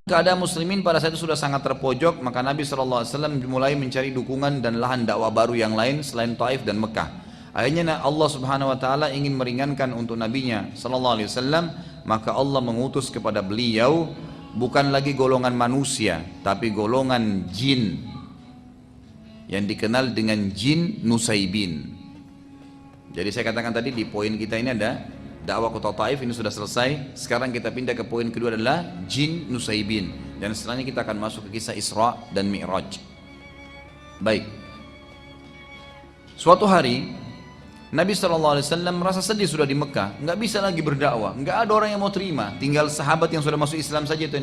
Keadaan muslimin pada saat itu sudah sangat terpojok, maka Nabi SAW mulai mencari dukungan dan lahan dakwah baru yang lain selain Taif dan Mekah. Akhirnya Allah Subhanahu Wa Taala ingin meringankan untuk Nabinya SAW, maka Allah mengutus kepada beliau bukan lagi golongan manusia, tapi golongan jin yang dikenal dengan jin Nusaibin. Jadi saya katakan tadi di poin kita ini ada dakwah kota Taif, ini sudah selesai. Sekarang kita pindah ke poin kedua adalah jin Nusaibin, dan setelahnya kita akan masuk ke kisah Isra dan Mi'raj. Baik. Suatu hari Nabi SAW merasa sedih sudah di Mekah, nggak bisa lagi berdakwah, nggak ada orang yang mau terima. Tinggal sahabat yang sudah masuk Islam saja itu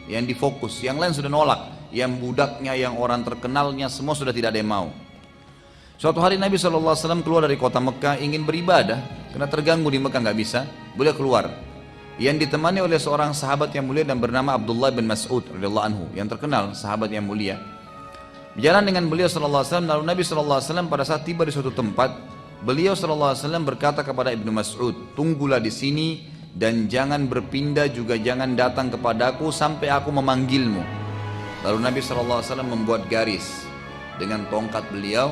yang difokus, yang lain sudah nolak. Yang budaknya, yang orang terkenalnya, semua sudah tidak ada yang mau. Suatu hari Nabi SAW keluar dari kota Mekah ingin beribadah, karena terganggu di Mekah nggak bisa, boleh keluar. Yang ditemani oleh seorang sahabat yang mulia dan bernama Abdullah bin Mas'ud radhiyallahu anhu, yang terkenal sahabat yang mulia. Berjalan dengan beliau SAW, lalu Nabi SAW pada saat tiba di suatu tempat, beliau SAW berkata kepada Ibnu Mas'ud, tunggulah di sini dan jangan berpindah, juga jangan datang kepadaku sampai aku memanggilmu. Lalu Nabi SAW membuat garis dengan tongkat beliau,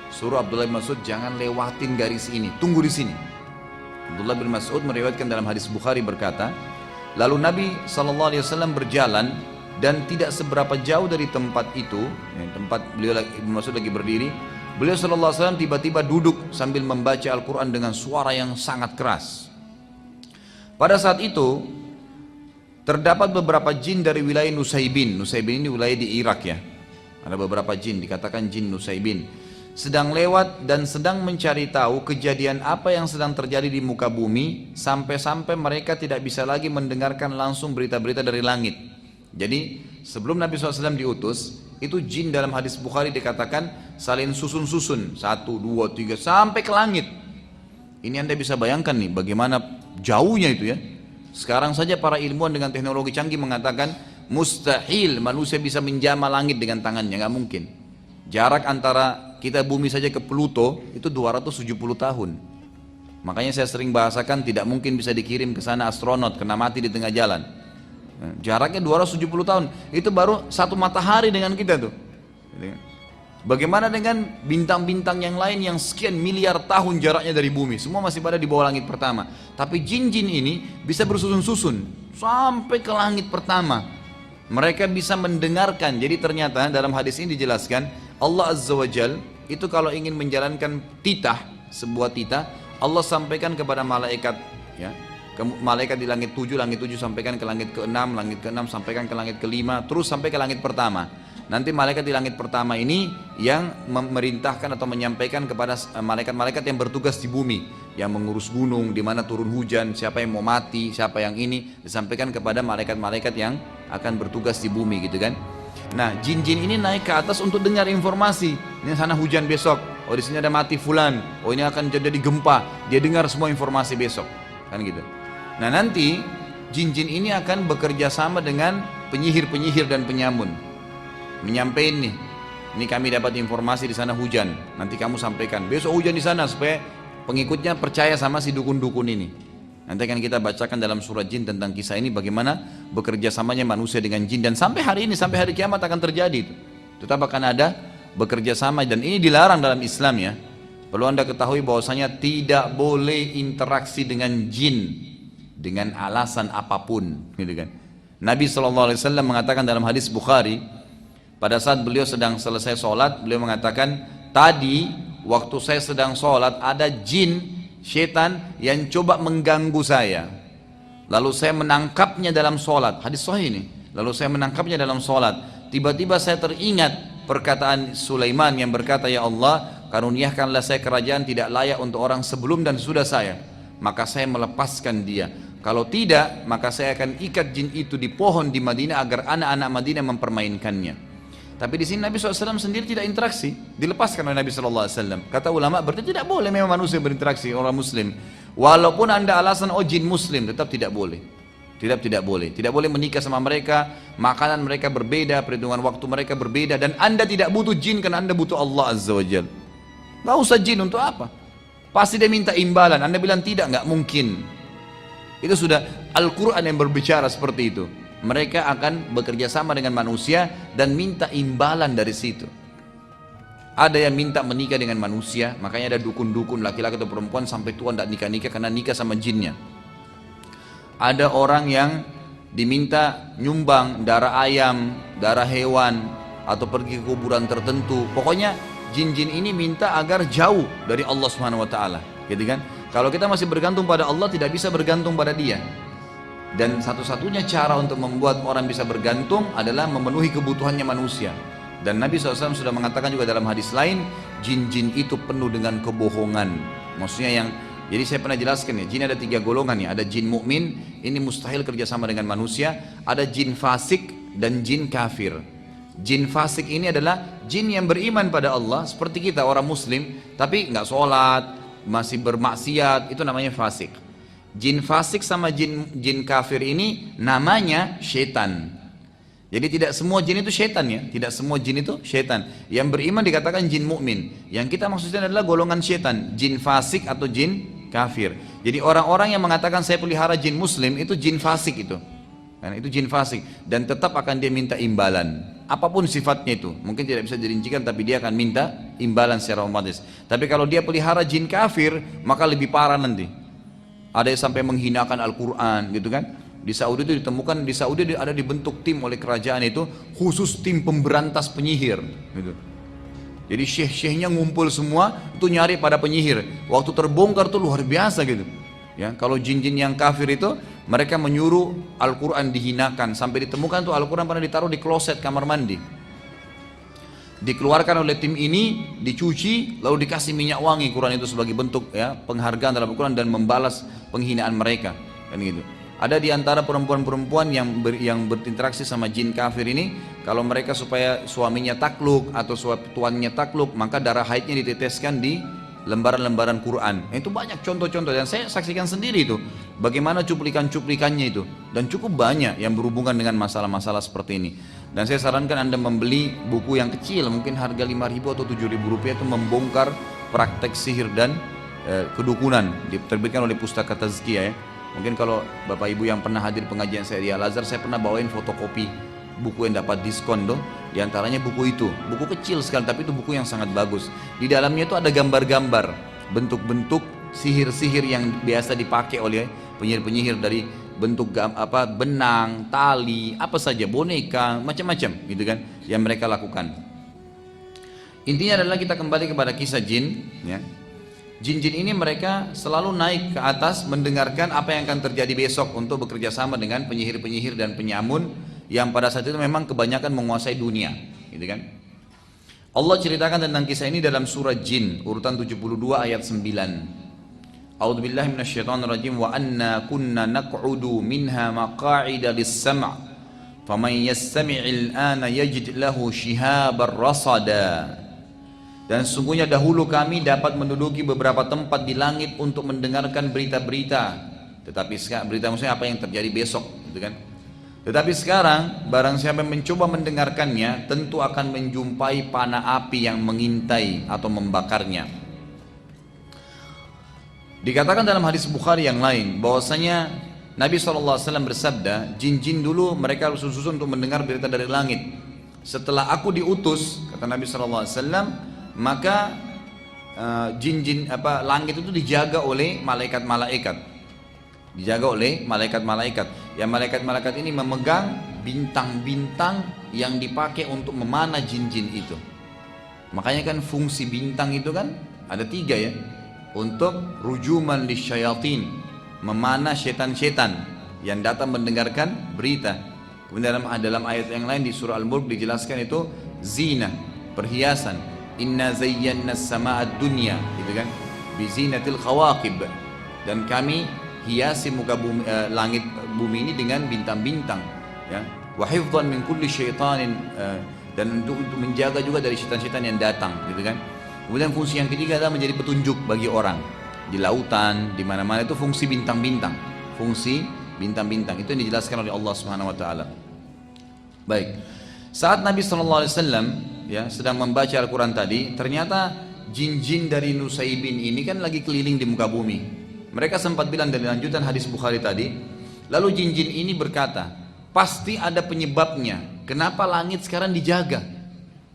suruh Abdullah bin Mas'ud jangan lewatin garis ini, tunggu di sini. Abdullah bin Mas'ud meriwayatkan dalam hadis Bukhari berkata, lalu Nabi SAW berjalan dan tidak seberapa jauh dari tempat itu, tempat beliau Ibnu Mas'ud lagi berdiri, beliau SAW tiba-tiba duduk sambil membaca Al-Quran dengan suara yang sangat keras. Pada saat itu terdapat beberapa jin dari wilayah Nusaibin. Nusaibin ini wilayah di Irak ya. Ada beberapa jin, dikatakan jin Nusaibin, sedang lewat dan sedang mencari tahu kejadian apa yang sedang terjadi di muka bumi, sampai-sampai mereka tidak bisa lagi mendengarkan langsung berita-berita dari langit. Jadi sebelum Nabi SAW diutus, itu jin dalam hadis Bukhari dikatakan saling susun-susun, 1, 2, 3 sampai ke langit. Ini Anda bisa bayangkan nih bagaimana jauhnya itu ya. Sekarang saja para ilmuwan dengan teknologi canggih mengatakan mustahil manusia bisa menjamah langit dengan tangannya, nggak mungkin. Jarak antara kita bumi saja ke Pluto itu 270 tahun. Makanya saya sering bahasakan tidak mungkin bisa dikirim ke sana astronot kena mati di tengah jalan. Jaraknya 270 tahun, itu baru satu matahari dengan kita tuh. Bagaimana dengan bintang-bintang yang lain yang sekian miliar tahun jaraknya dari bumi, semua masih pada di bawah langit pertama. Tapi jin-jin ini bisa bersusun-susun sampai ke langit pertama. Mereka bisa mendengarkan. Jadi ternyata dalam hadis ini dijelaskan Allah Azza wa Jal itu kalau ingin menjalankan titah, sebuah titah, Allah sampaikan kepada malaikat ya, malaikat di langit 7 sampaikan ke langit ke-6, langit ke-6 sampaikan ke langit ke-5, terus sampai ke langit pertama. Nanti malaikat di langit pertama ini yang memerintahkan atau menyampaikan kepada malaikat-malaikat yang bertugas di bumi, yang mengurus gunung, di mana turun hujan, siapa yang mau mati, siapa yang ini, disampaikan kepada malaikat-malaikat yang akan bertugas di bumi gitu kan. Nah, jin-jin ini naik ke atas untuk dengar informasi. Ini sana hujan besok, oh di sini ada mati fulan, oh ini akan terjadi gempa. Dia dengar semua informasi besok, kan gitu. Nah, nanti jin-jin ini akan bekerja sama dengan penyihir-penyihir dan penyamun. Menyampaikan nih, ini kami dapat informasi di sana hujan, nanti kamu sampaikan besok hujan di sana supaya pengikutnya percaya sama si dukun-dukun ini. Nanti akan kita bacakan dalam surat jin tentang kisah ini bagaimana bekerja samanya manusia dengan jin, dan sampai hari ini, sampai hari kiamat akan terjadi itu. Tetap akan ada bekerja sama, dan ini dilarang dalam Islam ya. Perlu Anda ketahui bahwasanya tidak boleh interaksi dengan jin dengan alasan apapun, gitu kan. Nabi SAW mengatakan dalam hadis Bukhari, pada saat beliau sedang selesai sholat, beliau mengatakan, tadi waktu saya sedang sholat ada jin, syaitan yang coba mengganggu saya. Lalu saya menangkapnya dalam sholat. Hadis sahih ini. Lalu saya menangkapnya dalam sholat. Tiba-tiba saya teringat perkataan Sulaiman yang berkata, ya Allah, karuniakanlah saya kerajaan tidak layak untuk orang sebelum dan sudah saya. Maka saya melepaskan dia. Kalau tidak, maka saya akan ikat jin itu di pohon di Madinah agar anak-anak Madinah mempermainkannya. Tapi di sini Nabi SAW sendiri tidak interaksi, dilepaskan oleh Nabi SAW. Kata ulama berarti tidak boleh memang manusia berinteraksi orang muslim. Walaupun anda alasan oh jin muslim, tetap tidak boleh. Tidak boleh. Tidak boleh menikah sama mereka, makanan mereka berbeda, perhitungan waktu mereka berbeda, dan anda tidak butuh jin karena anda butuh Allah Azza wa Jal. Gak usah jin untuk apa? Pasti dia minta imbalan. Anda bilang tidak, nggak mungkin. Itu sudah Al-Quran yang berbicara seperti itu. mereka akan bekerja sama dengan manusia dan minta imbalan dari situ. Ada yang minta menikah dengan manusia, makanya ada dukun-dukun laki-laki atau perempuan sampai tua tidak nikah-nikah karena nikah sama jinnya. Ada orang yang diminta nyumbang darah ayam, darah hewan, atau pergi ke kuburan tertentu. Pokoknya jin-jin ini minta agar jauh dari Allah Subhanahu wa taala, gitu kan? Kalau kita masih bergantung pada Allah, tidak bisa bergantung pada dia. Dan satu-satunya cara untuk membuat orang bisa bergantung adalah memenuhi kebutuhannya manusia. Dan Nabi SAW sudah mengatakan juga dalam hadis lain, jin-jin itu penuh dengan kebohongan. Maksudnya jadi saya pernah jelaskan ya, jin ada 3 golongan ya. Ada jin mukmin, ini mustahil kerjasama dengan manusia. Ada jin fasik dan jin kafir. Jin fasik ini adalah jin yang beriman pada Allah seperti kita orang muslim, tapi nggak sholat, masih bermaksiat, itu namanya fasik. Jin fasik sama jin kafir ini namanya syaitan. Jadi tidak semua jin itu syaitan ya, tidak semua jin itu syaitan. Yang beriman dikatakan jin mukmin. Yang kita maksudnya adalah golongan syaitan, jin fasik atau jin kafir. Jadi orang-orang yang mengatakan saya pelihara jin muslim itu jin fasik itu. Karena itu jin fasik dan tetap akan dia minta imbalan. Apapun sifatnya itu, mungkin tidak bisa dirincikan tapi dia akan minta imbalan secara otomatis. Tapi kalau dia pelihara jin kafir, maka lebih parah nanti. Ada yang sampai menghinakan Al-Quran gitu kan. Di Saudi itu ditemukan, di Saudi ada dibentuk tim oleh kerajaan itu khusus tim pemberantas penyihir gitu. Jadi syekh-syekhnya ngumpul semua itu nyari pada penyihir. Waktu terbongkar tuh luar biasa gitu. Ya, kalau jin-jin yang kafir itu mereka menyuruh Al-Quran dihinakan sampai ditemukan tuh Al-Quran pernah ditaruh di kloset kamar mandi. Dikeluarkan oleh tim ini, dicuci, lalu dikasih minyak wangi Quran itu sebagai bentuk ya penghargaan dalam Al-Quran dan membalas penghinaan mereka kan gitu. Ada di antara perempuan-perempuan yang berinteraksi sama jin kafir ini, kalau mereka supaya suaminya takluk atau tuannya takluk, maka darah haidnya diteteskan di lembaran-lembaran Quran. Itu banyak contoh-contoh dan saya saksikan sendiri itu. Bagaimana cuplikan-cuplikannya itu. Dan cukup banyak yang berhubungan dengan masalah-masalah seperti ini. Dan saya sarankan Anda membeli buku yang kecil, mungkin harga 5.000 atau 7.000 rupiah itu membongkar praktek sihir dan kedukunan. Diterbitkan oleh Pustaka Tazkiyah ya. Mungkin kalau Bapak Ibu yang pernah hadir pengajian saya di Al-Azhar, saya pernah bawain fotokopi buku yang dapat diskon tuh. Di antaranya buku itu, buku kecil sekali tapi itu buku yang sangat bagus. Di dalamnya itu ada gambar-gambar, bentuk-bentuk sihir-sihir yang biasa dipakai oleh penyihir-penyihir dari bentuk benang, tali, apa saja, boneka, macam-macam gitu kan yang mereka lakukan. Intinya adalah kita kembali kepada kisah jin ya. Jin-jin ini mereka selalu naik ke atas mendengarkan apa yang akan terjadi besok untuk bekerja sama dengan penyihir-penyihir dan penyamun yang pada saat itu memang kebanyakan menguasai dunia, gitu kan? Allah ceritakan tentang kisah ini dalam surah Jin urutan 72 ayat 9. A'udzubillahi minasyaitonirrajim wa anna kunna naq'udu minha maq'ida lis-sam' faman yastami'il ana yajid lahu shihabar rasada. Dan sesungguhnya dahulu kami dapat menduduki beberapa tempat di langit untuk mendengarkan berita-berita. Tetapi sekarang berita maksudnya apa yang terjadi besok, gitu kan? Tetapi sekarang barang siapa yang mencoba mendengarkannya, tentu akan menjumpai panah api yang mengintai atau membakarnya. Dikatakan dalam hadis Bukhari yang lain bahwasanya Nabi SAW bersabda, jin-jin dulu mereka susun untuk mendengar berita dari langit. Setelah aku diutus, kata Nabi SAW, maka jin-jin langit itu dijaga oleh malaikat-malaikat, dijaga oleh malaikat-malaikat. Yang malaikat-malaikat ini memegang bintang-bintang yang dipakai untuk memanah jin-jin itu. Makanya kan fungsi bintang itu kan ada 3 ya, untuk rujuman lisyayatin, memanah setan-setan yang datang mendengarkan berita. Kemudian dalam ayat yang lain di surah Al-Mulk dijelaskan itu zina, perhiasan. Inna zayyana as-samaa'a ad-dunya, gitu kan, bi zinatil khawaqib, dan kami hiasi muka bumi, langit bumi ini dengan bintang-bintang ya, wa hifdhan min kulli syaitanin, dan untuk menjaga juga dari syaitan-syaitan yang datang, gitu kan. Kemudian fungsi yang ketiga adalah menjadi petunjuk bagi orang di lautan, di mana-mana itu fungsi bintang-bintang, fungsi bintang-bintang itu yang dijelaskan oleh Allah Subhanahu wa taala. Baik. Saat Nabi SAW ya sedang membaca Al-Quran tadi, ternyata jin-jin dari Nusaybin ini kan lagi keliling di muka bumi. Mereka sempat bilang dari lanjutan hadis Bukhari tadi, lalu jin-jin ini berkata, pasti ada penyebabnya. Kenapa langit sekarang dijaga?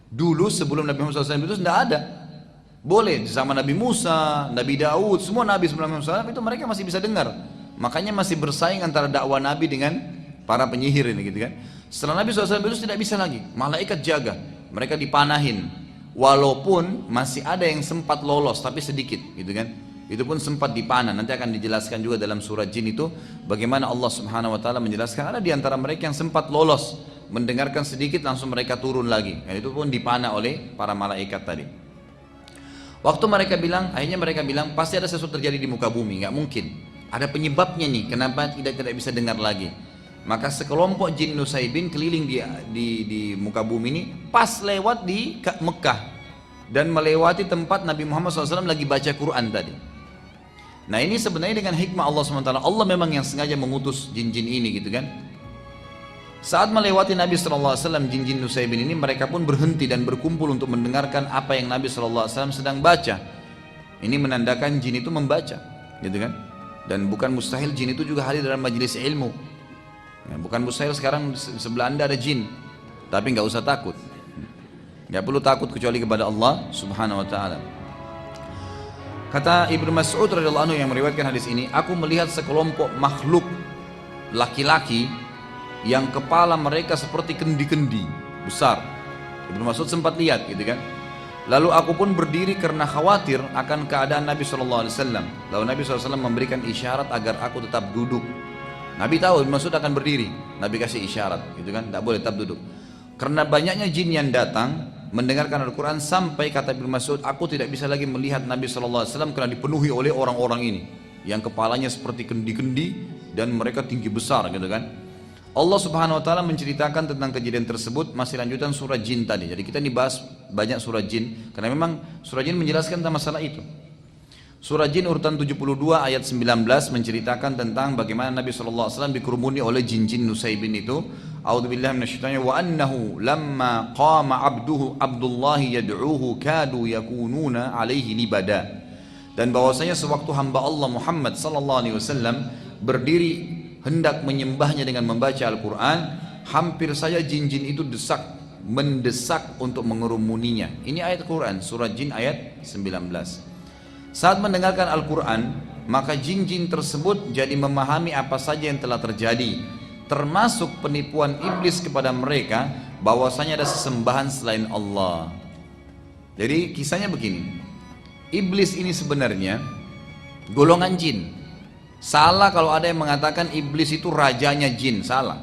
Dulu sebelum Nabi Muhammad SAW itu tidak ada. Boleh sama Nabi Musa, Nabi Daud, semua Nabi sebelum Muhammad SAW itu mereka masih bisa dengar. Makanya masih bersaing antara dakwah Nabi dengan para penyihir ini gitu kan. Setelah Nabi SAW itu tidak bisa lagi, malaikat jaga, mereka dipanahin. Walaupun masih ada yang sempat lolos tapi sedikit gitu kan. Itu pun sempat dipanah. Nanti akan dijelaskan juga dalam surah Jin itu bagaimana Allah Subhanahu wa taala menjelaskan ada di antara mereka yang sempat lolos, mendengarkan sedikit langsung mereka turun lagi. Dan itu pun dipanah oleh para malaikat tadi. Waktu mereka bilang, akhirnya mereka bilang pasti ada sesuatu terjadi di muka bumi, nggak mungkin. Ada penyebabnya nih, kenapa tidak bisa dengar lagi. Maka sekelompok jin Nusaybin keliling di muka bumi ini pas lewat di Mekah dan melewati tempat Nabi Muhammad SAW lagi baca Quran tadi. Nah ini sebenarnya dengan hikmah Allah SWT, Allah memang yang sengaja mengutus jin-jin ini gitu kan. Saat melewati Nabi SAW, jin-jin Nusaybin ini mereka pun berhenti dan berkumpul untuk mendengarkan apa yang Nabi SAW sedang baca. Ini menandakan jin itu membaca gitu kan. Dan bukan mustahil jin itu juga hadir dalam majelis ilmu ya, bukan mustahil sekarang sebelah anda ada jin, tapi nggak usah takut, nggak perlu takut kecuali kepada Allah Subhanahu wa ta'ala. Kata Ibnu Mas'ud radhiyallahu anhu yang meriwayatkan hadis ini, aku melihat sekelompok makhluk laki-laki yang kepala mereka seperti kendi-kendi besar. Ibnu Mas'ud sempat lihat gitu kan. Lalu aku pun berdiri karena khawatir akan keadaan Nabi SAW. Lalu Nabi SAW memberikan isyarat agar aku tetap duduk. Nabi tahu Ibnu Mas'ud akan berdiri, Nabi kasih isyarat gitu kan, tidak boleh tetap duduk. Karena banyaknya jin yang datang mendengarkan Al-Quran sampai kata Ibnu Mas'ud, aku tidak bisa lagi melihat Nabi SAW karena dipenuhi oleh orang-orang ini yang kepalanya seperti kendi-kendi dan mereka tinggi besar gitu kan. Allah Subhanahu wa taala menceritakan tentang kejadian tersebut, masih lanjutan surah Jin tadi. Jadi kita dibahas banyak surah Jin karena memang surah Jin menjelaskan tentang masalah itu. Surah Jin urutan 72 ayat 19 menceritakan tentang bagaimana Nabi SAW dikerumuni oleh jin-jin Nusaybin itu. A'udzubillahi minasyaitonir wa annahu lamma qama Abdullah yad'uhu kadu yakununa alaihi libada. Dan bahwasanya sewaktu hamba Allah Muhammad SAW berdiri hendak menyembahnya dengan membaca Al-Quran, hampir saja jin-jin itu mendesak untuk mengerumuninya. Ini ayat Quran, surah Jin ayat 19. Saat mendengarkan Al-Quran, maka jin-jin tersebut jadi memahami apa saja yang telah terjadi, termasuk penipuan iblis kepada mereka bahwasanya ada sesembahan selain Allah. Jadi kisahnya begini, iblis ini sebenarnya golongan jin. Salah kalau ada yang mengatakan iblis itu rajanya jin, salah.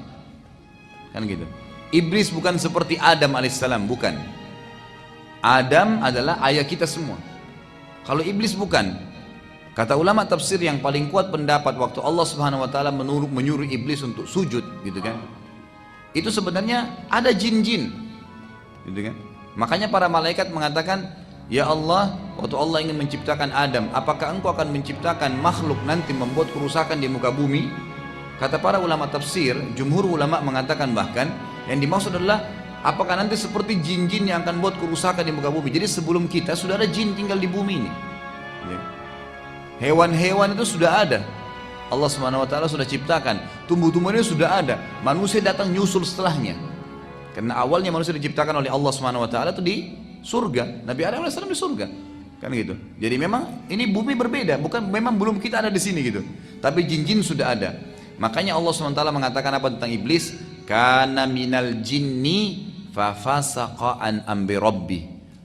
Kan gitu. Iblis bukan seperti Adam alaihissalam, bukan. Adam adalah ayah kita semua. Kalau iblis bukan. Kata ulama tafsir yang paling kuat pendapat waktu Allah Subhanahu wa taala menyuruh iblis untuk sujud gitu kan. Itu sebenarnya ada jin-jin. Gitu kan. Makanya para malaikat mengatakan, ya Allah, waktu Allah ingin menciptakan Adam, apakah engkau akan menciptakan makhluk nanti membuat kerusakan di muka bumi? Kata para ulama tafsir, jumhur ulama mengatakan bahkan yang dimaksud adalah apakah nanti seperti jin-jin yang akan buat kerusakan di muka bumi. Jadi sebelum kita sudah ada jin tinggal di bumi ini. Hewan-hewan itu sudah ada. Allah Subhanahu wa taala sudah ciptakan. Tumbuh-tumbuhannya sudah ada. Manusia datang nyusul setelahnya. Karena awalnya manusia diciptakan oleh Allah Subhanahu wa taala itu di surga, Nabi Adam AS di surga, kan gitu. Jadi memang ini bumi berbeda, bukan memang belum kita ada di sini gitu. Tapi jin-jin sudah ada. Makanya Allah SWT mengatakan apa tentang iblis? Kana minal jinni fafasaqa an amri rabbi.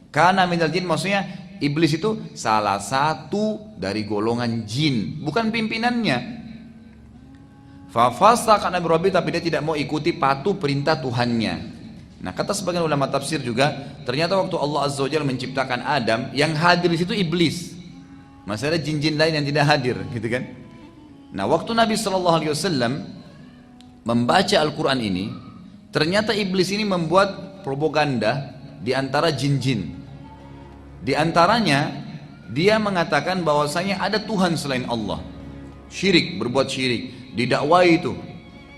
Kana minal jin maksudnya iblis itu salah satu dari golongan jin, bukan pimpinannya. Fafasaqa an amri rabbi, tapi dia tidak mau ikuti patuh perintah Tuhannya. Nah kata sebagian ulama tafsir juga, ternyata waktu Allah Azza wa Jalla menciptakan Adam, yang hadir di situ iblis. Masih ada jin-jin lain yang tidak hadir, gitu kan? Nah waktu Nabi SAW membaca Al-Quran ini, ternyata iblis ini membuat propaganda di antara jin-jin. Di antaranya, dia mengatakan bahwasanya ada Tuhan selain Allah. Syirik, berbuat syirik, didakwai itu.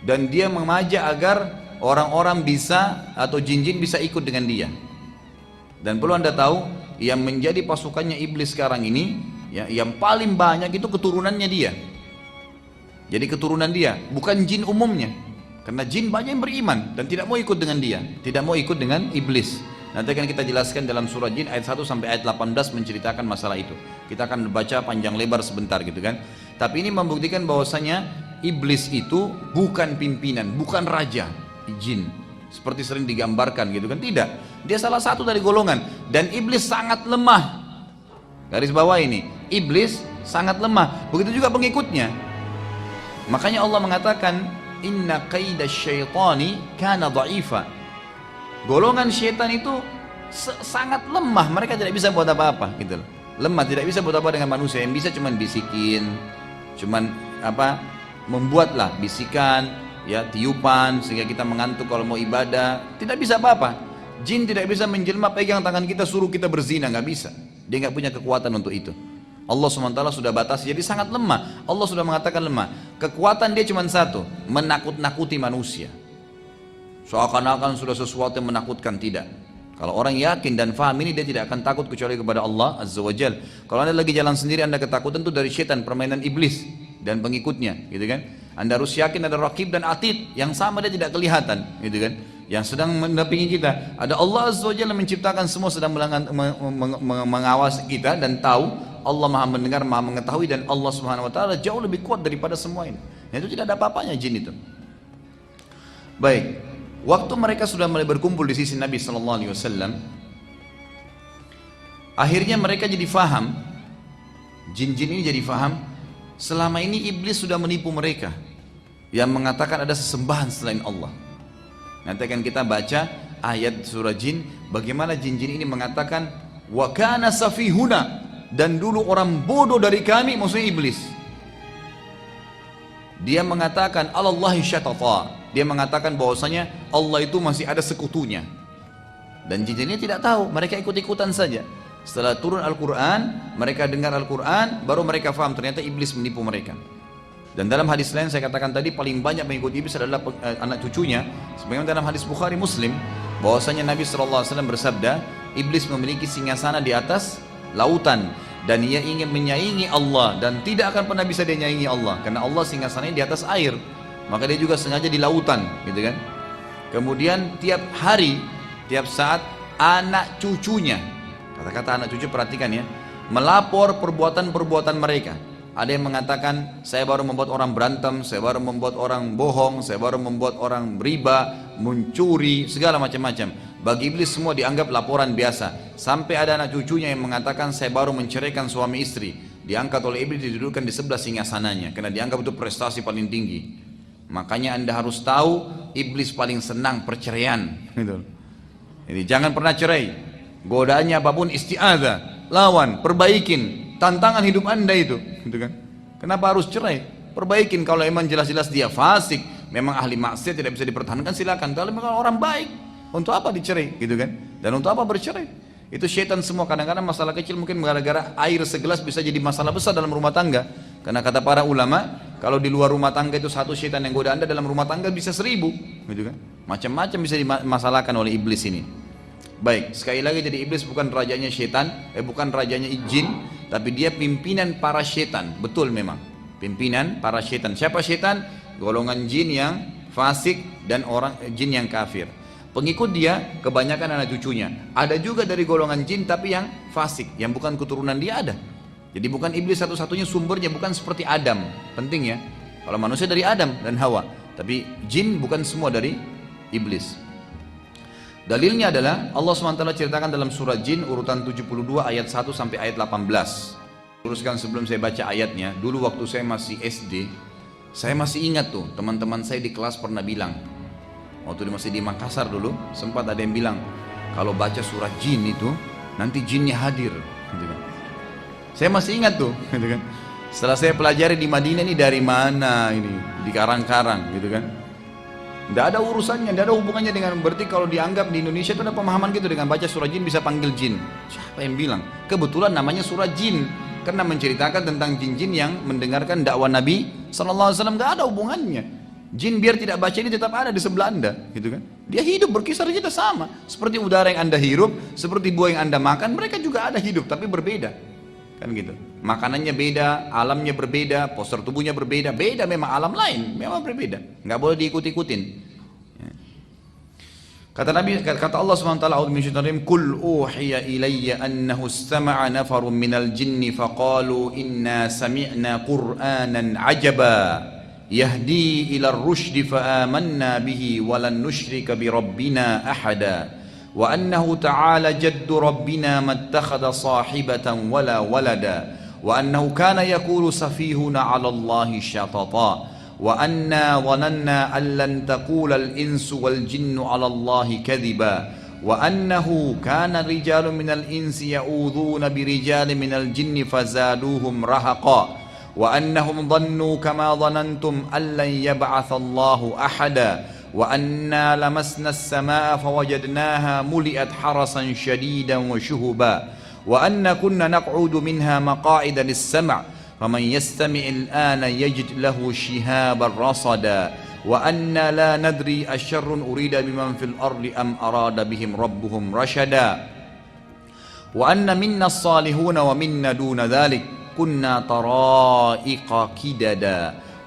Dan dia mengajak agar orang-orang bisa atau jin-jin bisa ikut dengan dia. Dan perlu anda tahu, yang menjadi pasukannya iblis sekarang ini, ya, yang paling banyak itu keturunannya dia. Jadi keturunan dia, bukan jin umumnya. Karena jin banyak yang beriman dan tidak mau ikut dengan dia, tidak mau ikut dengan iblis. Nanti akan kita jelaskan dalam surah Jin ayat 1 sampai ayat 18 menceritakan masalah itu. Kita akan baca panjang lebar sebentar gitu kan. Tapi ini membuktikan bahwasanya iblis itu bukan pimpinan, bukan raja jin. Seperti sering digambarkan gitu kan. Tidak. Dia salah satu dari golongan. Dan iblis sangat lemah. Garis bawah ini. Iblis sangat lemah. Begitu juga pengikutnya. Makanya Allah mengatakan, inna qaida syaitani kana dha'ifa. Golongan syaitan itu sangat lemah, mereka tidak bisa buat apa-apa gitu loh. Lemah, tidak bisa buat apa dengan manusia. Yang bisa cuman bisikin, cuman apa, membuatlah bisikan, ya tiupan sehingga kita mengantuk kalau mau ibadah. Tidak bisa apa-apa. Jin tidak bisa menjelma pegang tangan kita suruh kita berzina, nggak bisa. Dia nggak punya kekuatan untuk itu. Allah SWT sudah batasi, jadi sangat lemah. Allah sudah mengatakan lemah. Kekuatan dia cuma satu, menakut-nakuti manusia. Seakan-akan sudah sesuatu yang menakutkan, tidak. Kalau orang yakin dan faham ini, dia tidak akan takut kecuali kepada Allah Azza wa Jal. Kalau anda lagi jalan sendiri, anda ketakutan itu dari syaitan, permainan iblis dan pengikutnya, gitu kan. Anda harus yakin ada Raqib dan Atid yang sama, dia tidak kelihatan, gitu kan. Yang sedang mendampingi kita. Ada Allah Azza wa Jalla menciptakan semua, sedang mengawasi kita dan tahu. Allah maha mendengar, maha mengetahui, dan Allah Subhanahu wa ta'ala jauh lebih kuat daripada semua ini. Nah, itu tidak ada apa-apanya jin itu. Baik, waktu mereka sudah mulai berkumpul di sisi Nabi SAW, akhirnya mereka jadi faham, jin-jin ini jadi faham, selama ini iblis sudah menipu mereka, yang mengatakan ada sesembahan selain Allah. Nanti akan kita baca ayat surah Jin, bagaimana jin-jin ini mengatakan, wa kana safihuna, dan dulu orang bodoh dari kami, maksudnya iblis. Dia mengatakan Allahi syatata, dia mengatakan bahwasanya Allah itu masih ada sekutunya. Dan jin ini tidak tahu, mereka ikut-ikutan saja. Setelah turun Al-Quran, mereka dengar Al-Quran, baru mereka faham ternyata iblis menipu mereka. Dan dalam hadis lain saya katakan tadi, paling banyak mengikuti iblis adalah anak cucunya. Sebagaimana dalam hadis Bukhari Muslim, bahwasanya Nabi SAW bersabda, iblis memiliki singgasana di atas lautan, dan ia ingin menyaingi Allah, dan tidak akan pernah bisa dia nyaingi Allah, karena Allah singgasananya di atas air, maka dia juga sengaja di lautan, gitu kan. Kemudian tiap hari, tiap saat anak cucunya, kata-kata anak cucu perhatikan ya, melapor perbuatan-perbuatan mereka. Ada yang mengatakan, saya baru membuat orang berantem, saya baru membuat orang bohong, saya baru membuat orang riba, mencuri, segala macam-macam. Bagi iblis semua dianggap laporan biasa. Sampai ada anak cucunya yang mengatakan, saya baru menceraikan suami istri. Diangkat oleh iblis, didudukkan di sebelah singgasananya, karena dianggap itu prestasi paling tinggi. Makanya anda harus tahu, iblis paling senang perceraian. Jadi jangan pernah cerai. Godaannya apapun, isti'adzah, lawan, perbaikin. Tantangan hidup anda itu, gitu kan? Kenapa harus cerai? Perbaikin. Kalau emang jelas-jelas dia fasik, memang ahli maksiat, tidak bisa dipertahankan, silakan. Kalau memang orang baik, untuk apa dicerai, gitu kan? Dan untuk apa bercerai? Itu syaitan semua. Kadang-kadang masalah kecil mungkin gara-gara air segelas bisa jadi masalah besar dalam rumah tangga. Karena kata para ulama, kalau di luar rumah tangga itu satu syaitan yang goda anda, dalam rumah tangga bisa 1000, gitu kan? Macam-macam bisa dimasalahkan oleh iblis ini. Baik, sekali lagi, jadi iblis bukan rajanya syaitan, bukan rajanya jin, tapi dia pimpinan para syaitan. Betul memang, pimpinan para syaitan. Siapa syaitan? Golongan jin yang fasik dan orang jin yang kafir. Pengikut dia kebanyakan anak cucunya. Ada juga dari golongan jin tapi yang fasik, yang bukan keturunan dia ada. Jadi bukan iblis satu-satunya sumbernya, bukan seperti Adam. Penting ya, kalau manusia dari Adam dan Hawa, tapi jin bukan semua dari iblis. Dalilnya adalah Allah SWT ceritakan dalam surah Jin urutan 72 ayat 1 sampai ayat 18. Teruskan sebelum saya baca ayatnya, dulu waktu saya masih SD, saya masih ingat tuh teman-teman saya di kelas pernah bilang, waktu masih di Makassar dulu, sempat ada yang bilang, kalau baca surah Jin itu, nanti jinnya hadir, gitu kan. Saya masih ingat tuh, gitu kan. Setelah saya pelajari di Madinah ini dari mana ini, di Karang-Karang, gitu kan. Tidak ada urusannya, tidak ada hubungannya dengan, berarti kalau dianggap di Indonesia itu ada pemahaman gitu, dengan baca surah Jin bisa panggil jin. Siapa yang bilang? Kebetulan namanya surah Jin, karena menceritakan tentang jin-jin yang mendengarkan dakwah Nabi SAW. Tidak ada hubungannya. Jin biar tidak baca ini tetap ada di sebelah anda, gitu kan? Dia hidup berkisar kita sama, seperti udara yang anda hirup, seperti buah yang anda makan, mereka juga ada hidup tapi berbeda, kan gitu. makanannya beda, alamnya berbeda, postur tubuhnya berbeda, beda memang alam lain, memang berbeda, nggak boleh diikut-ikutin. Kata Nabi, kata Allah Subhanahu wa taala, "A'udzu minasyaitonir rajim, qul uhiya ilayya annahu istama'a nafarun minal jinni faqalu inna sami'na qur'anan 'ajaba yahdi ila ar-rusydi fa amanna bihi wa lan nusyrika bi rabbina ahada wa annahu ta'ala jaddu rabbina mattakhadha sahibatan wala walada wa annahu kana yaqulu safihuna 'ala Allahi syatata wa anna dhananna an lan taqula al-insu wal jinnu 'ala Allahi kadhiba wa annahu kana rijalun minal insi ya'udhuna bi rijalin minal jinni fazaduhum rahaqa wa annahum dhannu kama dhanantum an lan yab'atha Allahu ahada wa anna lamasna as-samaa'a fawajadnaha muli'at harasan shadidan wa shuhuba wa anna kunna naq'udu minha maqa'ida lis-sam' فمن يستمع الآن يجد له شهابا رصدا وأنا لا ندري أشر أريد بمن في الأرض أم أراد بهم ربهم رشدا وأن منا الصالحون ومنا دون ذلك كنا طرائق كددا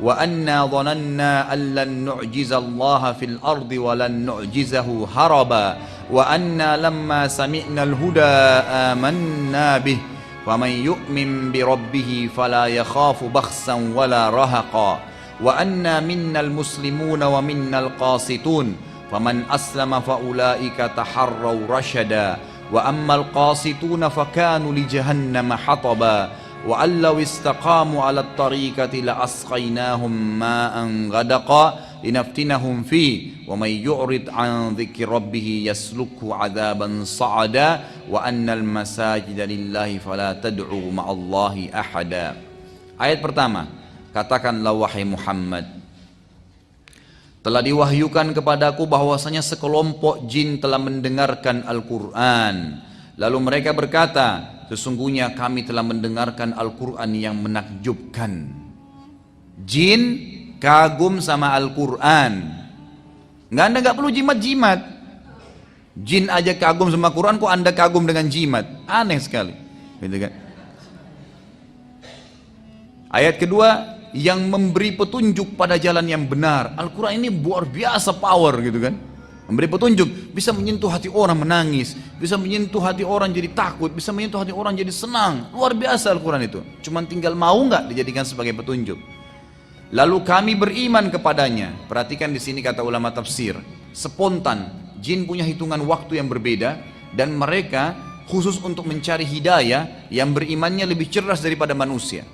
وأنا ظننا أن لن نعجز الله في الأرض ولن نعجزه هربا وأنا لما سمعنا الهدى آمنا به ومن يؤمن بربه فلا يخاف بخسا ولا رهقا وأنا منا المسلمون ومنا القاسطون فمن أسلم فأولئك تحروا رشدا وأما القاسطون فكانوا لجهنم حطبا وأن لو استقاموا على الطريقة لأسقيناهم ماء غدقا لنفتنهم فيه ومن يعرض عن ذكر ربه يسلكه عذابا صعدا وأن المساجد لله فلا تدعوا مع الله أحدا. Ayat pertama, katakanlah wahai Muhammad, telah diwahyukan kepadaku bahwasanya sekelompok jin telah mendengarkan Al-Quran. Lalu mereka berkata, sesungguhnya kami telah mendengarkan Al-Quran yang menakjubkan. Jin kagum sama Al-Quran. Anda nggak perlu jimat-jimat. Jin aja kagum sama Quran, kok Anda kagum dengan jimat? Aneh sekali, gitu kan? Ayat kedua, yang memberi petunjuk pada jalan yang benar. Al-Quran ini luar biasa power, gitu kan? Memberi petunjuk, bisa menyentuh hati orang menangis, bisa menyentuh hati orang jadi takut, bisa menyentuh hati orang jadi senang. Luar biasa Al-Quran itu. Cuman tinggal mau nggak dijadikan sebagai petunjuk. Lalu kami beriman kepadanya. Perhatikan di sini kata ulama tafsir, spontan. Jin punya hitungan waktu yang berbeda dan mereka khusus untuk mencari hidayah yang berimannya lebih cerdas daripada manusia.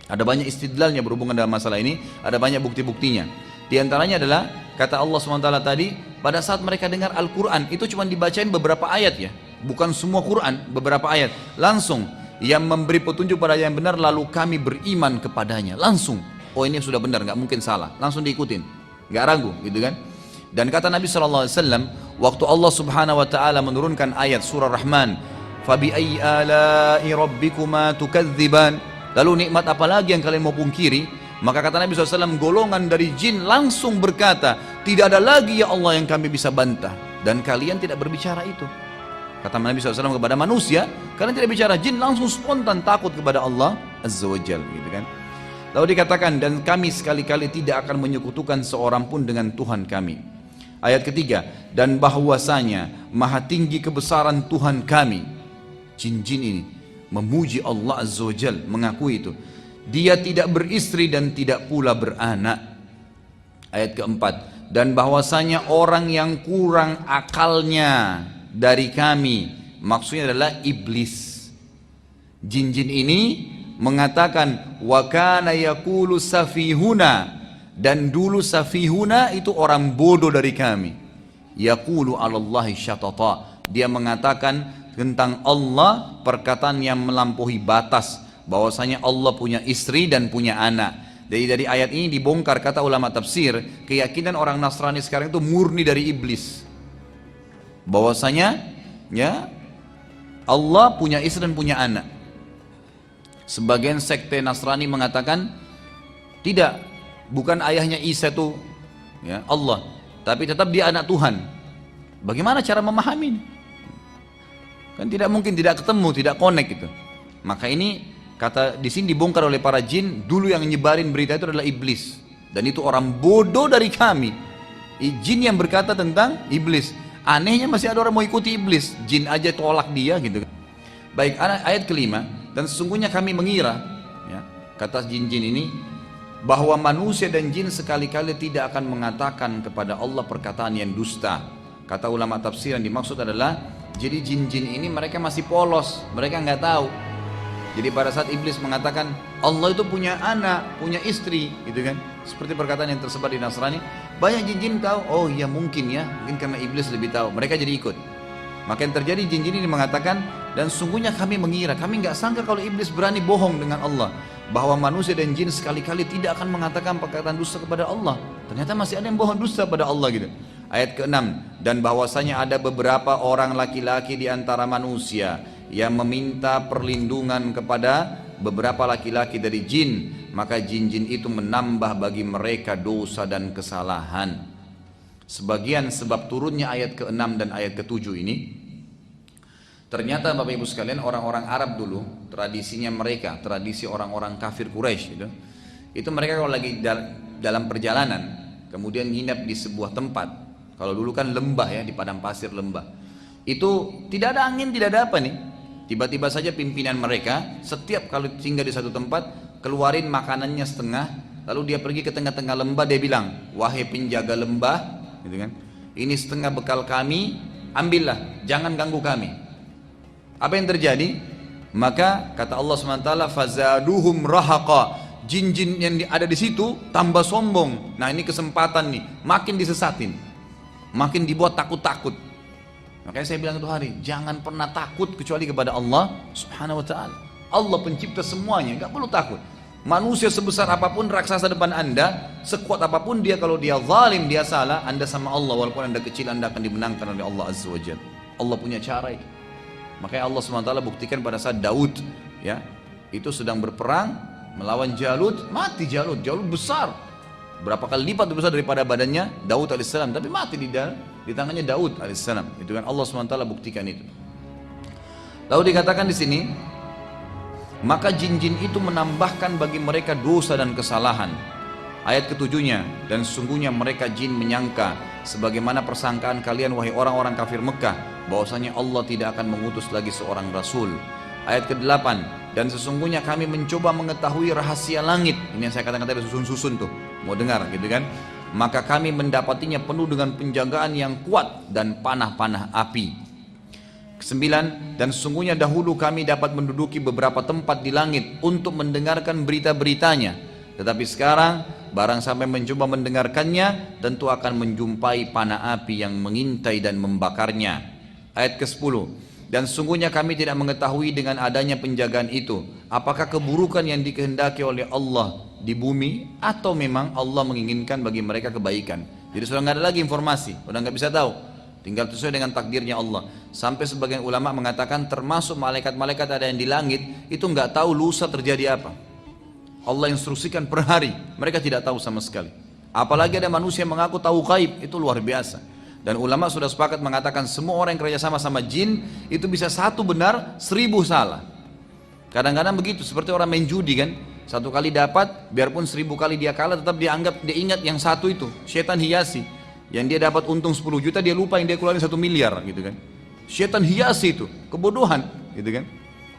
Ada banyak istidlalnya berhubungan dengan masalah ini, ada banyak bukti-buktinya. Di antaranya adalah kata Allah SWT tadi, pada saat mereka dengar Al-Quran itu cuma dibacain beberapa ayat ya, bukan semua Quran, beberapa ayat. Langsung yang memberi petunjuk pada yang benar, lalu kami beriman kepadanya. Langsung, oh ini sudah benar, nggak mungkin salah. Langsung diikutin, nggak ragu, gitu kan? Dan kata Nabi SAW, waktu Allah Subhanahu Wa Taala menurunkan ayat surah Rahman, "Fabi ayyi ala'i rabbikuma tukadziban?" Lalu nikmat apa lagi yang kalian mau pungkiri? Maka kata Nabi SAW, golongan dari jin langsung berkata, tidak ada lagi ya Allah yang kami bisa bantah. Dan kalian tidak berbicara itu. Kata Nabi SAW kepada manusia, kalian tidak bicara. Jin langsung spontan takut kepada Allah Azza wa Jal, gitu kan. Lalu dikatakan, dan kami sekali-kali tidak akan menyekutukan seorang pun dengan Tuhan kami. Ayat ketiga, dan bahwasanya maha tinggi kebesaran Tuhan kami. Jin-jin ini memuji Allah Azza wa Jal, mengakui itu. Dia tidak beristri dan tidak pula beranak. Ayat keempat, dan bahwasanya orang yang kurang akalnya dari kami, maksudnya adalah iblis. Jin-jin ini mengatakan, wa kana yaqulu safihuna, dan dulu safihuna itu orang bodoh dari kami. Yaqulu 'alallahi syatata, dia mengatakan tentang Allah perkataan yang melampaui batas, bahwasanya Allah punya istri dan punya anak. Jadi dari ayat ini dibongkar, kata ulama tafsir, keyakinan orang Nasrani sekarang itu murni dari iblis. Bahwasanya ya Allah punya istri dan punya anak. Sebagian sekte Nasrani mengatakan tidak, bukan ayahnya Isa itu ya Allah, tapi tetap dia anak Tuhan. Bagaimana cara memahami ini? Kan tidak mungkin, tidak ketemu, tidak connect gitu. Maka ini Kata di sini dibongkar oleh para jin, dulu yang nyebarin berita itu adalah iblis. Dan itu orang bodoh dari kami. Jin yang berkata tentang iblis. Anehnya masih ada orang mau ikuti iblis. Jin aja tolak dia gitu. Baik, ayat kelima. Dan sesungguhnya kami mengira, ya, kata jin-jin ini, bahwa manusia dan jin sekali-kali tidak akan mengatakan kepada Allah perkataan yang dusta. Kata ulama tafsir yang dimaksud adalah, jadi jin-jin ini mereka masih polos, mereka nggak tahu. Jadi pada saat iblis mengatakan Allah itu punya anak, punya istri, gitu kan? Seperti perkataan yang tersebar di Nasrani, banyak jin-jin tahu. Oh iya mungkin ya, mungkin karena iblis lebih tahu. Mereka jadi ikut. Maka yang terjadi jin-jin ini mengatakan, dan sungguhnya kami mengira, kami nggak sangka kalau iblis berani bohong dengan Allah, bahwa manusia dan jin sekali-kali tidak akan mengatakan perkataan dusta kepada Allah. Ternyata masih ada yang bohong dusta pada Allah gitu. Ayat ke-6, dan bahwasanya ada beberapa orang laki-laki di antara manusia yang meminta perlindungan kepada beberapa laki-laki dari jin, maka jin-jin itu menambah bagi mereka dosa dan kesalahan. Sebagian sebab turunnya ayat ke-6 dan ayat ke-7 ini, ternyata Bapak Ibu sekalian, orang-orang Arab dulu, tradisinya mereka, tradisi orang-orang kafir Quraisy itu mereka kalau lagi dalam perjalanan, kemudian nginap di sebuah tempat, kalau dulu kan lembah ya, di padang pasir lembah, itu tidak ada angin, tidak ada apa nih, tiba-tiba saja pimpinan mereka, setiap kali tinggal di satu tempat, keluarin makanannya setengah, lalu dia pergi ke tengah-tengah lembah, dia bilang, wahai penjaga lembah, gitu kan, ini setengah bekal kami, ambillah, jangan ganggu kami. Apa yang terjadi? Maka kata Allah SWT, fazaduhum rahaqa, jin-jin yang ada di situ tambah sombong. Nah ini kesempatan nih, makin disesatin, makin dibuat takut-takut. Makanya saya bilang itu hari, jangan pernah takut kecuali kepada Allah Subhanahu Wa Taala. Allah pencipta semuanya, nggak perlu takut. Manusia sebesar apapun raksasa depan anda, sekuat apapun dia, kalau dia zalim, dia salah, anda sama Allah, walaupun anda kecil, anda akan dimenangkan oleh Allah Azza wa Jalla. Allah punya cara itu. Makanya Allah SWT buktikan pada saat Daud, ya, itu sedang berperang melawan Jalut, mati Jalut besar, berapa kali lipat lebih besar daripada badannya Daud alaihissalam, tapi mati di tangannya Daud alaihissalam. Itu kan Allah SWT buktikan itu. Lalu dikatakan di sini, maka jin-jin itu menambahkan bagi mereka dosa dan kesalahan. Ayat ketujuhnya, dan sesungguhnya mereka jin menyangka sebagaimana persangkaan kalian wahai orang-orang kafir Mekah, bahwasanya Allah tidak akan mengutus lagi seorang rasul. Ayat ke-8, dan sesungguhnya kami mencoba mengetahui rahasia langit. Ini yang saya katakan tadi, susun-susun tuh, mau dengar gitu kan. Maka kami mendapatinya penuh dengan penjagaan yang kuat dan panah-panah api. 9, dan sesungguhnya dahulu kami dapat menduduki beberapa tempat di langit untuk mendengarkan berita-beritanya, tetapi sekarang barang sampai mencoba mendengarkannya, tentu akan menjumpai panah api yang mengintai dan membakarnya. Ayat ke-10, dan sesungguhnya kami tidak mengetahui dengan adanya penjagaan itu, apakah keburukan yang dikehendaki oleh Allah di bumi, atau memang Allah menginginkan bagi mereka kebaikan. Jadi sudah nggak ada lagi informasi, sudah nggak bisa tahu, tinggal sesuai dengan takdirnya Allah. Sampai sebagian ulama mengatakan termasuk malaikat-malaikat ada yang di langit itu nggak tahu lusa terjadi apa. Allah instruksikan per hari, mereka tidak tahu sama sekali. Apalagi ada manusia yang mengaku tahu gaib, itu luar biasa. Dan ulama sudah sepakat mengatakan semua orang yang kerja sama jin itu bisa satu benar, 1000 salah. Kadang-kadang begitu, seperti orang main judi kan, satu kali dapat, biarpun 1000 kali dia kalah, tetap dia ingat yang satu itu. Setan hiasi, yang dia dapat untung 10 juta, dia lupa yang dia keluarin 1 miliar gitu kan. Setan hiasi itu, kebodohan gitu kan.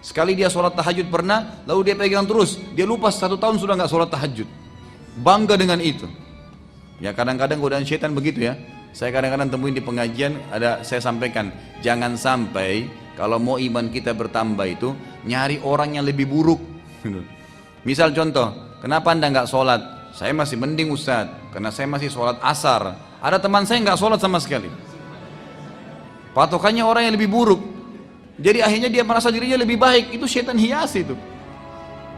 Sekali dia sholat tahajud pernah, lalu dia pegang terus, dia lupa 1 tahun sudah nggak sholat tahajud, bangga dengan itu. Ya kadang-kadang godaan setan begitu ya. Saya kadang-kadang temuin di pengajian, saya sampaikan, jangan sampai kalau mau iman kita bertambah itu nyari orang yang lebih buruk. Misal contoh, kenapa anda nggak sholat? Saya masih mending Ustaz, karena saya masih sholat asar. Ada teman saya nggak sholat sama sekali. Patokannya orang yang lebih buruk. Jadi akhirnya dia merasa dirinya lebih baik. Itu setan hiasi itu.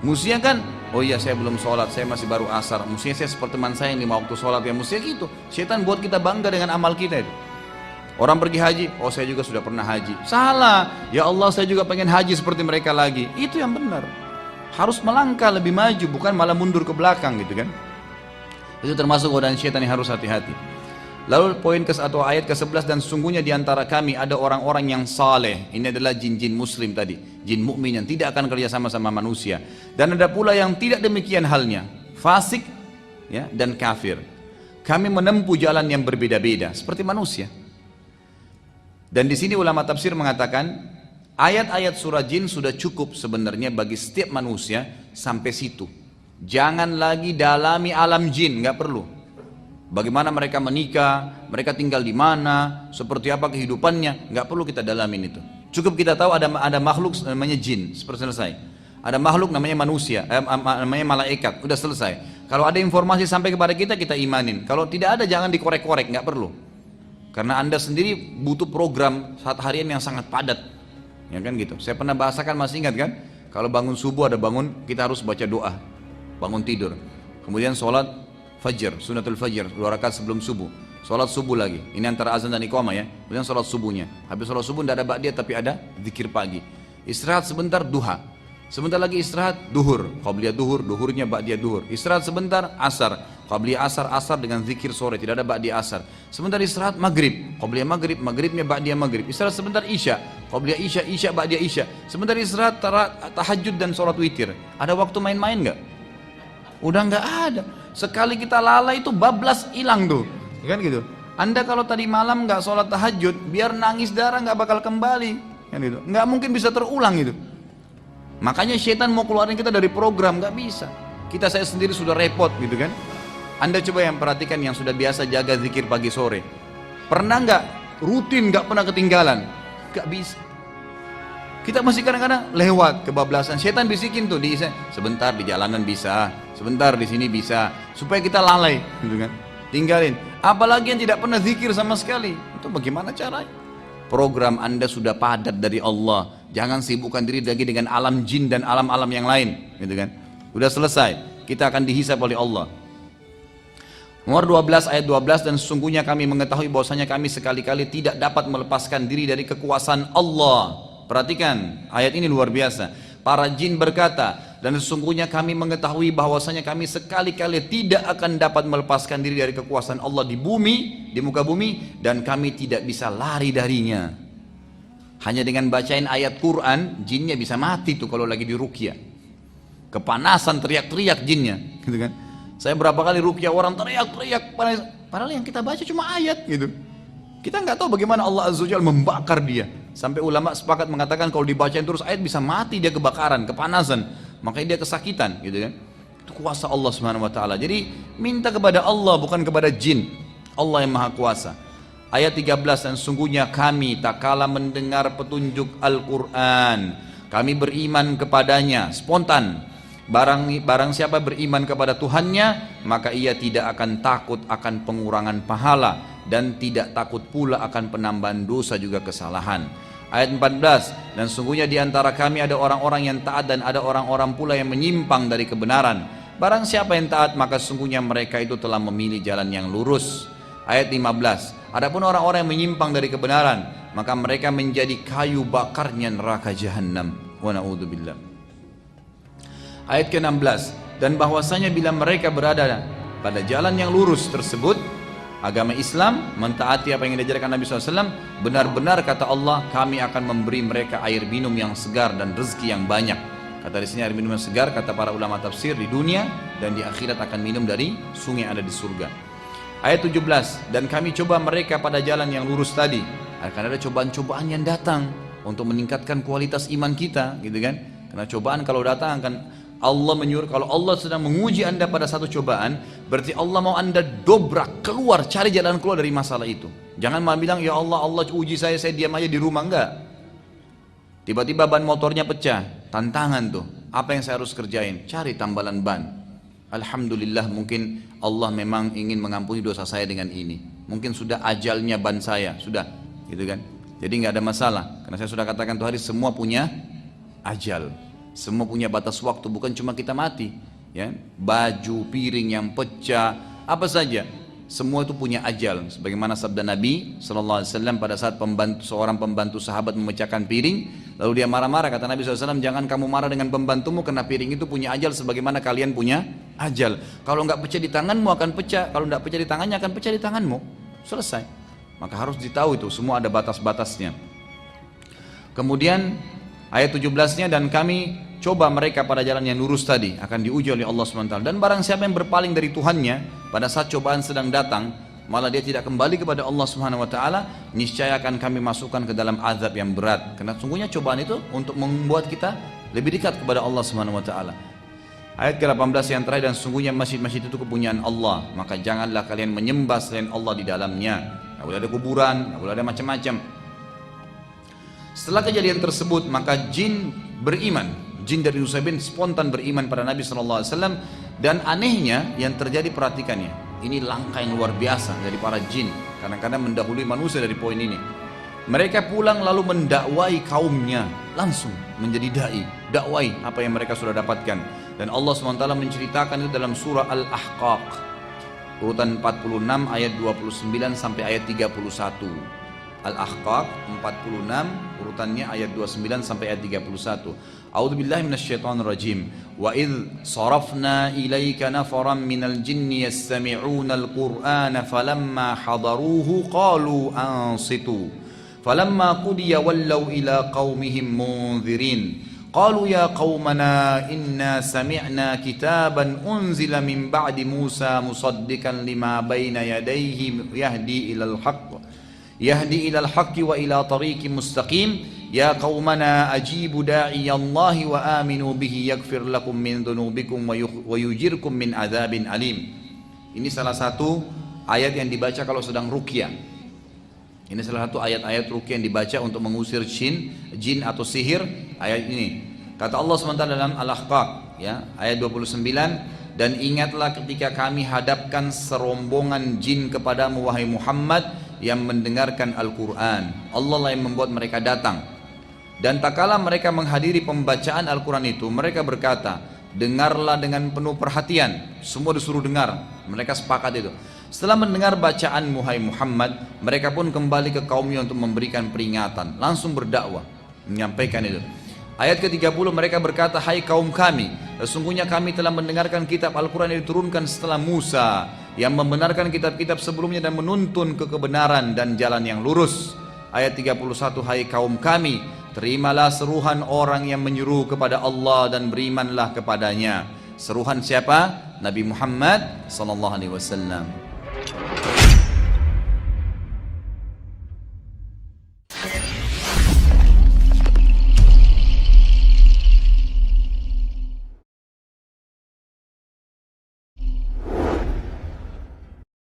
Mestinya kan, oh iya saya belum sholat, saya masih baru asar. Mestinya saya seperti teman saya yang 5 waktu sholat. Ya mestinya gitu. Setan buat kita bangga dengan amal kita itu. Orang pergi haji, oh saya juga sudah pernah haji. Salah, ya Allah saya juga pengen haji seperti mereka lagi. Itu yang benar. Harus melangkah lebih maju, bukan malah mundur ke belakang gitu kan. Itu termasuk godaan setan yang harus hati-hati. Lalu atau ayat ke-11, dan sesungguhnya di antara kami ada orang-orang yang saleh. Ini adalah jin-jin muslim tadi, jin mukmin yang tidak akan kerja sama manusia. Dan ada pula yang tidak demikian halnya, fasik ya dan kafir. Kami menempuh jalan yang berbeda-beda seperti manusia. Dan di sini ulama tafsir mengatakan ayat-ayat surah jin sudah cukup sebenarnya bagi setiap manusia sampai situ. Jangan lagi dalami alam jin, nggak perlu. Bagaimana mereka menikah, mereka tinggal di mana, seperti apa kehidupannya, nggak perlu kita dalamin itu. Cukup kita tahu ada makhluk namanya jin, seperti selesai. Ada makhluk namanya manusia, namanya malaikat, udah selesai. Kalau ada informasi sampai kepada kita, kita imanin. Kalau tidak ada, jangan dikorek-korek, nggak perlu. Karena Anda sendiri butuh program saat harian yang sangat padat, ya kan gitu. Saya pernah bahasakan, masih ingat kan? Kalau bangun subuh ada bangun, kita harus baca doa, bangun tidur. Kemudian sholat Fajr, sunatul fajr, 2 rakaat sebelum subuh. Sholat subuh lagi, ini antara azan dan iqamah ya. Kemudian sholat subuhnya. Habis sholat subuh tidak ada ba'diyah tapi ada zikir pagi. Istirahat sebentar, duha. Sebentar lagi istirahat, duhur. Qabliyah duhur, duhurnya ba'diyah duhur. Istirahat sebentar, asar. Qabliyah asar, asar dengan zikir sore, tidak ada ba'diyah asar. Sebentar istirahat, maghrib. Qabliyah maghrib, maghribnya ba'diyah maghrib. Istirahat sebentar, isya. Qabliyah isya, isya ba'diyah isya. Sebentar istirahat, tahajud dan sholat witir. Ada waktu main-main nggak? Udah nggak ada. Sekali kita lalai itu bablas hilang tuh, kan gitu. Anda kalau tadi malam nggak sholat tahajud, biar nangis darah nggak bakal kembali, kan gitu. Nggak mungkin bisa terulang itu. Makanya setan mau keluarin kita dari program, nggak bisa. Saya sendiri sudah repot gitu kan. Anda coba yang perhatikan yang sudah biasa jaga zikir pagi sore, pernah nggak rutin nggak pernah ketinggalan? Nggak bisa. Kita masih kadang-kadang lewat kebablasan. Setan bisikin tuh sebentar di jalanan bisa, sebentar di sini bisa, supaya kita lalai, gitu kan? Tinggalin. Apalagi yang tidak pernah zikir sama sekali. Itu bagaimana caranya? Program Anda sudah padat dari Allah. Jangan sibukkan diri lagi dengan alam jin dan alam-alam yang lain, gitu kan? Udah selesai. Kita akan dihisab oleh Allah. Nomor 12 ayat 12, dan sesungguhnya kami mengetahui bahwasanya kami sekali-kali tidak dapat melepaskan diri dari kekuasaan Allah. Perhatikan, ayat ini luar biasa. Para jin berkata, dan sesungguhnya kami mengetahui bahwasanya kami sekali-kali tidak akan dapat melepaskan diri dari kekuasaan Allah di bumi, di muka bumi, dan kami tidak bisa lari darinya. Hanya dengan bacain ayat Quran, jinnya bisa mati tuh kalau lagi di ruqyah. Kepanasan teriak-teriak jinnya, gitu kan? Saya berapa kali ruqyah orang teriak-teriak, padahal yang kita baca cuma ayat gitu. Kita nggak tahu bagaimana Allah Azza wa Jalla membakar dia. Sampai ulama sepakat mengatakan kalau dibacain terus ayat bisa mati dia kebakaran, kepanasan. Makanya dia kesakitan gitu kan. Itu kuasa Allah Subhanahu wa taala. Jadi minta kepada Allah bukan kepada jin. Allah yang Maha Kuasa. Ayat 13, dan sungguhnya kami tak kala mendengar petunjuk Al-Qur'an, kami beriman kepadanya spontan. Barang siapa beriman kepada Tuhannya, maka ia tidak akan takut akan pengurangan pahala dan tidak takut pula akan penambahan dosa juga kesalahan. Ayat 14, dan sungguhnya di antara kami ada orang-orang yang taat dan ada orang-orang pula yang menyimpang dari kebenaran. Barang siapa yang taat, maka sungguhnya mereka itu telah memilih jalan yang lurus. Ayat 15, adapun orang-orang yang menyimpang dari kebenaran, maka mereka menjadi kayu bakarnya neraka jahanam. Wa na'udzubillah. Ayat ke-16, dan bahwasanya bila mereka berada pada jalan yang lurus tersebut, agama Islam, mentaati apa yang diajarkan Nabi SAW, benar-benar kata Allah, kami akan memberi mereka air minum yang segar dan rezeki yang banyak. Kata di sini air minum yang segar, kata para ulama tafsir, di dunia dan di akhirat akan minum dari sungai yang ada di surga. Ayat 17, dan kami coba mereka pada jalan yang lurus tadi. Akan ada cobaan-cobaan yang datang untuk meningkatkan kualitas iman kita, gitu kan? Karena cobaan kalau datang akan Allah menyuruh, kalau Allah sedang menguji Anda pada satu cobaan, berarti Allah mau Anda dobrak, keluar, cari jalan keluar dari masalah itu. Jangan malah bilang, ya Allah, Allah uji saya diam aja di rumah, enggak. Tiba-tiba ban motornya pecah, tantangan tuh. Apa yang saya harus kerjain? Cari tambalan ban. Alhamdulillah, mungkin Allah memang ingin mengampuni dosa saya dengan ini. Mungkin sudah ajalnya ban saya, sudah, gitu kan. Jadi nggak ada masalah, karena saya sudah katakan tuh hari semua punya ajal. Semua punya batas waktu, bukan cuma kita mati, ya. Baju, piring yang pecah, apa saja, semua itu punya ajal. Sebagaimana sabda Nabi SAW pada saat seorang pembantu sahabat memecahkan piring, lalu dia marah-marah, kata Nabi SAW, jangan kamu marah dengan pembantumu karena piring itu punya ajal sebagaimana kalian punya ajal. Kalau nggak pecah di tanganmu akan pecah, kalau nggak pecah di tangannya akan pecah di tanganmu. Selesai. Maka harus ditahu itu, semua ada batas-batasnya. Kemudian ayat 17-nya, dan kami coba mereka pada jalan yang lurus tadi, akan diuji oleh Allah SWT. Dan barang siapa yang berpaling dari Tuhannya pada saat cobaan sedang datang, malah dia tidak kembali kepada Allah SWT, niscaya akan kami masukkan ke dalam azab yang berat. Karena sungguhnya cobaan itu untuk membuat kita lebih dekat kepada Allah SWT. Ayat ke-18 yang terakhir, dan sungguhnya masjid-masjid itu kepunyaan Allah, maka janganlah kalian menyembah selain Allah di dalamnya. Nggak boleh ada kuburan, nggak boleh ada macam-macam. Setelah kejadian tersebut, maka jin beriman. Jin dari Nusaybin spontan beriman pada Nabi SAW. Dan anehnya yang terjadi, perhatikannya, ini langkah yang luar biasa dari para jin, kadang-kadang mendahului manusia dari poin ini. Mereka pulang lalu mendakwai kaumnya, langsung menjadi dai, dakwai apa yang mereka sudah dapatkan. Dan Allah SWT menceritakan itu dalam surah Al-Ahqaq, urutan 46 ayat 29 sampai ayat 31. Al-Ahqaq 46 urutannya ayat 29 sampai ayat 31. A'udzu billahi minasyaitonir rajim. Wa idz sarafna ilaika nafaran minal jinni yastami'una al-Qur'ana falamma hadaruhu qalu ansitu. Falamma qudiya wallaw ila qaumihim munzirin. Qalu ya qaumana inna sami'na kitaban unzila min ba'di Musa musaddiqan lima baina yadayhi yahdi ilal haqq ilal haqqi wa ila tariqin mustaqim ya qaumana ajibu da'i Allah wa aminu bihi yaghfir lakum min dhunubikum wa yujirkum min adzabin alim. Ini salah satu ayat yang dibaca kalau sedang ruqyah. Ini salah satu ayat-ayat ruqyah yang dibaca untuk mengusir jin atau sihir. Ayat ini kata Allah SWT dalam Al-Ahqaq ya, ayat 29, dan ingatlah ketika kami hadapkan serombongan jin kepadamu wahai Muhammad yang mendengarkan Al-Quran. Allah lah yang membuat mereka datang. Dan tak kala mereka menghadiri pembacaan Al-Quran itu, mereka berkata, dengarlah dengan penuh perhatian. Semua disuruh dengar, mereka sepakat itu. Setelah mendengar bacaan Muhai Muhammad, mereka pun kembali ke kaumnya untuk memberikan peringatan. Langsung berdakwah, menyampaikan itu. Ayat ke-30 mereka berkata, hai kaum kami, sesungguhnya kami telah mendengarkan kitab Al-Quran yang diturunkan setelah Musa, yang membenarkan kitab-kitab sebelumnya dan menuntun ke kebenaran dan jalan yang lurus. Ayat 31, hai kaum kami, terimalah seruhan orang yang menyeru kepada Allah dan berimanlah kepadanya. Seruhan siapa? Nabi Muhammad sallallahu alaihi wasallam.